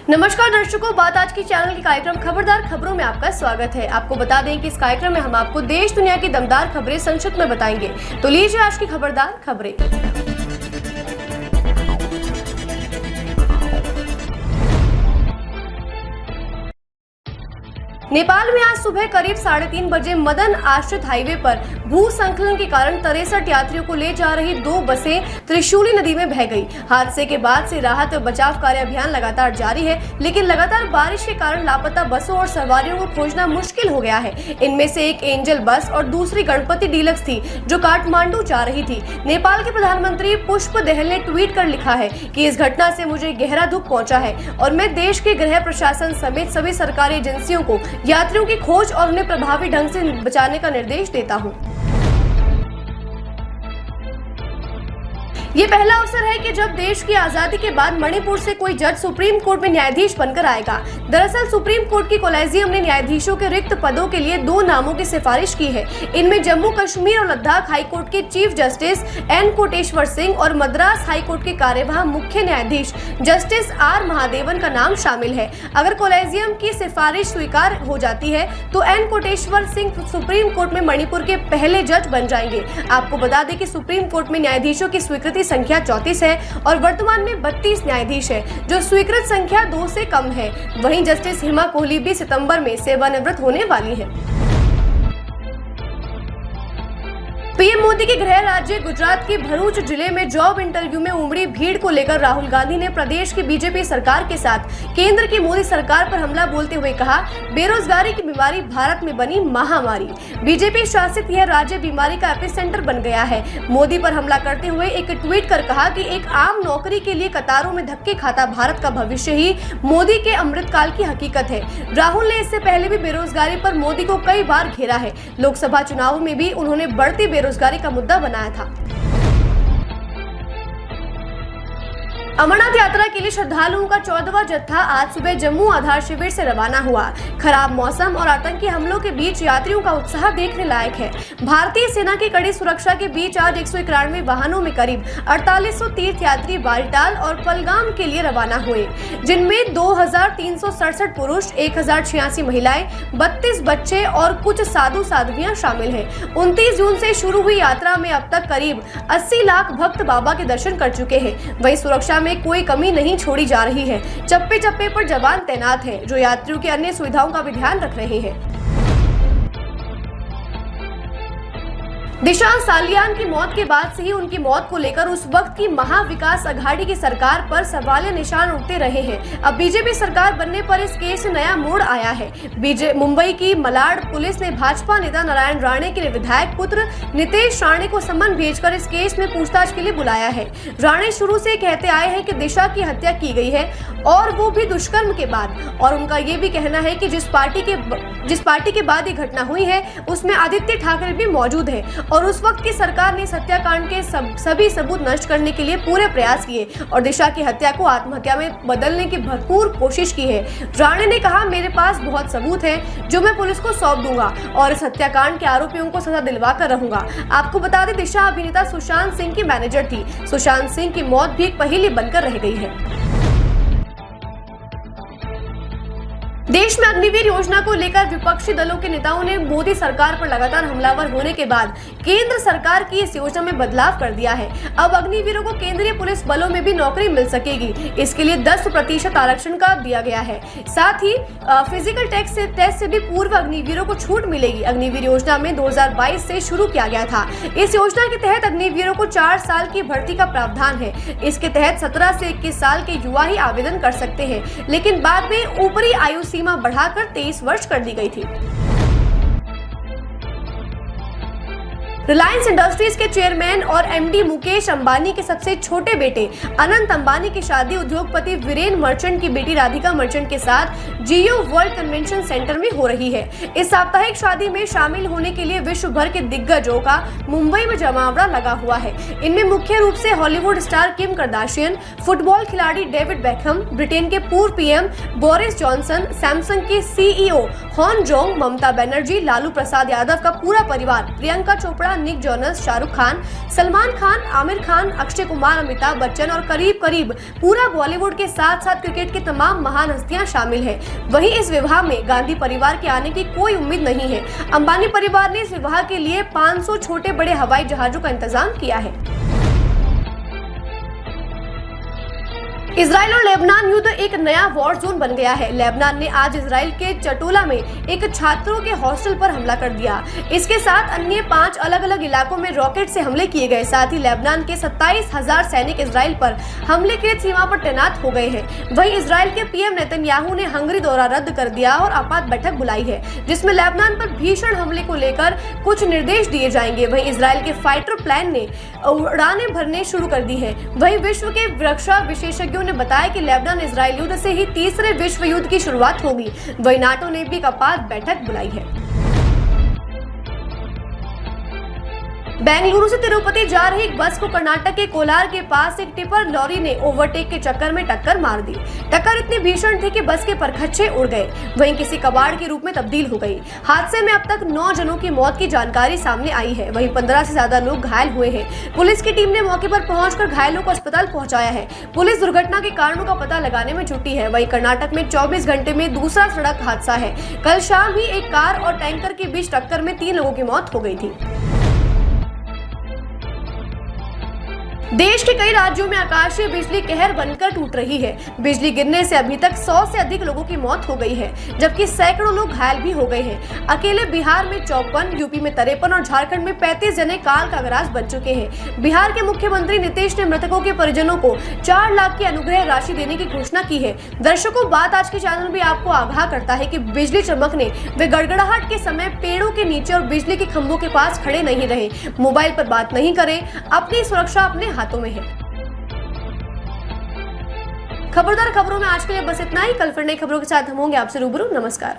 नमस्कार दर्शकों, बात आज की चैनल के कार्यक्रम खबरदार खबरों में आपका स्वागत है। आपको बता दें कि इस कार्यक्रम में हम आपको देश दुनिया की दमदार खबरें संक्षिप्त में बताएंगे। तो लीजिए आज की खबरदार खबरें। नेपाल में आज सुबह करीब 3:30 बजे मदन आश्रित हाईवे पर भूस्खलन के कारण 63 यात्रियों को ले जा रही 2 बसें त्रिशूली नदी में बह गई। हादसे के बाद से राहत और बचाव कार्य अभियान लगातार जारी है, लेकिन लगातार बारिश के कारण लापता बसों और सवारियों को खोजना मुश्किल हो गया है। इनमें से एक एंजल बस और दूसरी गणपति डीलक्स थी, जो काठमांडू जा रही थी। नेपाल के प्रधानमंत्री पुष्प दहल ने ट्वीट कर लिखा है कि इस घटना से मुझे गहरा दुख पहुंचा है और मैं देश के गृह प्रशासन समेत सभी सरकारी एजेंसियों को यात्रियों की खोज और उन्हें प्रभावी ढंग से बचाने का निर्देश देता हूं। ये पहला अवसर है कि जब देश की आजादी के बाद मणिपुर से कोई जज सुप्रीम कोर्ट में न्यायाधीश बनकर आएगा। दरअसल सुप्रीम कोर्ट की कॉलेजियम ने न्यायाधीशों के रिक्त पदों के लिए 2 नामों की सिफारिश की है। इनमें जम्मू कश्मीर और लद्दाख हाईकोर्ट के chief justice N Koteshwar Singh और मद्रास हाईकोर्ट के कार्यवाहक मुख्य न्यायाधीश जस्टिस आर महादेवन का नाम शामिल है। अगर कॉलेजियम की सिफारिश स्वीकार हो जाती है तो N Koteshwar Singh supreme court में मणिपुर के पहले जज बन जाएंगे। आपको बता दें कि सुप्रीम कोर्ट में न्यायाधीशों की स्वीकृति संख्या 34 है और वर्तमान में 32 न्यायाधीश है, जो स्वीकृत संख्या 2 से कम है। वहीं जस्टिस हिमा कोहली भी सितंबर में सेवानिवृत्त होने वाली है। पीएम मोदी के गृह राज्य गुजरात के भरूच जिले में जॉब इंटरव्यू में उमड़ी भीड़ को लेकर राहुल गांधी ने प्रदेश की बीजेपी सरकार के साथ केंद्र की मोदी सरकार पर हमला बोलते हुए कहा, बेरोजगारी की बीमारी भारत में बनी महामारी। बीजेपी शासित यह राज्य बीमारी का एपिसेंटर बन गया है। मोदी पर हमला करते हुए एक ट्वीट कर कहा कि एक आम नौकरी के लिए कतारों में धक्के खाता भारत का भविष्य ही मोदी के अमृतकाल की हकीकत है। राहुल ने इससे पहले भी बेरोजगारी पर मोदी को कई बार घेरा है। लोकसभा चुनाव में भी उन्होंने बढ़ती बेरोजगारी का मुद्दा बनाया था। अमरनाथ यात्रा के लिए श्रद्धालुओं का 14वां जत्था आज सुबह जम्मू आधार शिविर से रवाना हुआ। खराब मौसम और आतंकी हमलों के बीच यात्रियों का उत्साह देखने लायक है। भारतीय सेना की कड़ी सुरक्षा के बीच आज 191 वाहनों में करीब 4800 तीर्थ यात्री बालटाल और पलगाम के लिए रवाना हुए, जिनमें 2367 पुरुष, 1086 महिलाएं, 32 बच्चे और कुछ साधु साध्वियां शामिल हैं। 29 जून से शुरू हुई यात्रा में अब तक करीब 80 लाख भक्त बाबा के दर्शन कर चुके हैं। वहीं सुरक्षा में कोई कमी नहीं छोड़ी जा रही है। चप्पे चप्पे पर जवान तैनात हैं, जो यात्रियों की अन्य सुविधाओं का भी ध्यान रख रहे हैं। दिशा सालियान की मौत के बाद से ही उनकी मौत को लेकर उस वक्त की महाविकास अघाड़ी की सरकार पर सवालिया निशान उठते रहे हैं। अब बीजेपी सरकार बनने पर इस केस में नया मोड़ आया है। मुंबई की मलाड पुलिस ने भाजपा नेता नारायण राणे के विधायक पुत्र नितेश राणे को सम्मन भेजकर इस केस में पूछताछ के लिए बुलाया है। राणे शुरू से कहते आए हैं कि दिशा की हत्या की गई है और वो भी दुष्कर्म के बाद। और उनका ये भी कहना है कि जिस पार्टी के बाद ये घटना हुई है उसमें आदित्य ठाकरे भी मौजूद है और उस वक्त की सरकार ने हत्याकांड के सभी सबूत नष्ट करने के लिए पूरे प्रयास किए और दिशा की हत्या को आत्महत्या में बदलने की भरपूर कोशिश की है। राणे ने कहा, मेरे पास बहुत सबूत हैं जो मैं पुलिस को सौंप दूंगा और इस हत्याकांड के आरोपियों को सजा दिलवा कर रहूंगा। आपको बता दें, दिशा अभिनेता सुशांत सिंह की मैनेजर थी। सुशांत सिंह की मौत भी एक पहेली बनकर रह गई है। देश में अग्निवीर योजना को लेकर विपक्षी दलों के नेताओं ने मोदी सरकार पर लगातार हमलावर होने के बाद केंद्र सरकार की इस योजना में बदलाव कर दिया है। अब अग्निवीरों को केंद्रीय पुलिस बलों में भी नौकरी मिल सकेगी। इसके लिए 10% आरक्षण का दिया गया है। साथ ही फिजिकल टेस्ट से भी पूर्व अग्निवीरों को छूट मिलेगी। अग्निवीर योजना में 2022 से शुरू किया गया था। इस योजना के तहत अग्निवीरों को 4 साल की भर्ती का प्रावधान है। इसके तहत 17 से 21 साल के युवा ही आवेदन कर सकते हैं, लेकिन बाद में ऊपरी आयु सीमा बढ़ाकर 23 वर्ष कर दी गई थी। रिलायंस इंडस्ट्रीज के चेयरमैन और एमडी मुकेश अंबानी के सबसे छोटे बेटे अनंत अंबानी की शादी उद्योगपति वीरेन मर्चेंट की बेटी राधिका मर्चेंट के साथ जियो वर्ल्ड कन्वेंशन सेंटर में हो रही है। इस साप्ताहिक शादी में शामिल होने के लिए विश्व भर के दिग्गजों का मुंबई में जमावड़ा लगा हुआ है। इनमें मुख्य रूप से Hollywood star Kim Kardashian, football खिलाड़ी डेविड बेकहम, ब्रिटेन के पूर्व पीएम बोरिस जॉनसन, सैमसंग के CEO horn Jong, Mamata Banerjee, Lalu Prasad Yadav का पूरा परिवार, प्रियंका चोपड़ा, निक जोनस, शाहरुख खान, सलमान खान, आमिर खान, अक्षय कुमार, अमिताभ बच्चन और करीब करीब पूरा बॉलीवुड के साथ साथ क्रिकेट की तमाम महान हस्तियां शामिल हैं। वहीं इस विवाह में गांधी परिवार के आने की कोई उम्मीद नहीं है। अंबानी परिवार ने इस विवाह के लिए 500 छोटे बड़े हवाई जहाजों का इंतजाम किया है। इजराइल और लेबनान युद्ध एक नया वॉर जोन बन गया है। लेबनान ने आज इजराइल के चटोला में एक छात्रों के हॉस्टल पर हमला कर दिया। इसके साथ अन्य 5 अलग अलग इलाकों में रॉकेट से हमले किए गए। साथ ही लेबनान के 27,000 सैनिक इजराइल पर हमले के लिए सीमा पर तैनात हो गए हैं। वहीं इजराइल के पीएम नेतन्याहू ने हंगरी दौरा रद्द कर दिया और आपात बैठक बुलाई है, जिसमें लेबनान पर भीषण हमले को लेकर कुछ निर्देश दिए जाएंगे। वहीं इजराइल के फाइटर प्लेन ने उड़ानें भरने शुरू कर दी है। वहीं विश्व के रक्षा विशेषज्ञों ने बताया कि लेबनान इजराइल युद्ध से ही तीसरे विश्व युद्ध की शुरुआत होगी। वहीं नाटो ने भी एक आपात बैठक बुलाई है। बेंगलुरु से तिरुपति जा रही एक बस को कर्नाटक के कोलार के पास एक टिपर लॉरी ने ओवरटेक के चक्कर में टक्कर मार दी। टक्कर इतनी भीषण थी कि बस के परखच्चे उड़ गए, वहीं किसी कबाड़ के रूप में तब्दील हो गई। हादसे में अब तक 9 जनों की मौत की जानकारी सामने आई है। वहीं 15 से ज्यादा लोग घायल हुए हैं। पुलिस की टीम ने मौके पर पहुंचकर घायलों को अस्पताल पहुंचाया है। पुलिस दुर्घटना के कारणों का पता लगाने में जुटी है। वहीं कर्नाटक में 24 घंटे में दूसरा सड़क हादसा है। कल शाम ही एक कार और टैंकर के बीच टक्कर में 3 लोगों की मौत हो गई थी। देश के कई राज्यों में आकाशीय बिजली कहर बनकर टूट रही है। बिजली गिरने से अभी तक 100 से अधिक लोगों की मौत हो गई है, जबकि सैकड़ों लोग घायल भी हो गए हैं। अकेले बिहार में 54, यूपी में 53 और झारखंड में 35 जने काल का ग्रास बन चुके हैं। बिहार के मुख्यमंत्री नीतीश ने मृतकों के परिजनों को 4 लाख की अनुग्रह राशि देने की घोषणा की है। दर्शकों, बात आज के चैनल में आपको आगाह करता है कि बिजली चमकने व गड़गड़ाहट के समय पेड़ों के नीचे और बिजली के खंभों के पास खड़े नहीं रहे, मोबाइल पर बात नहीं करें, अपनी सुरक्षा अपने हाथों में है। खबरदार खबरों में आज के लिए बस इतना ही। कल फिर नई खबरों के साथ हम होंगे आपसे रूबरू। नमस्कार।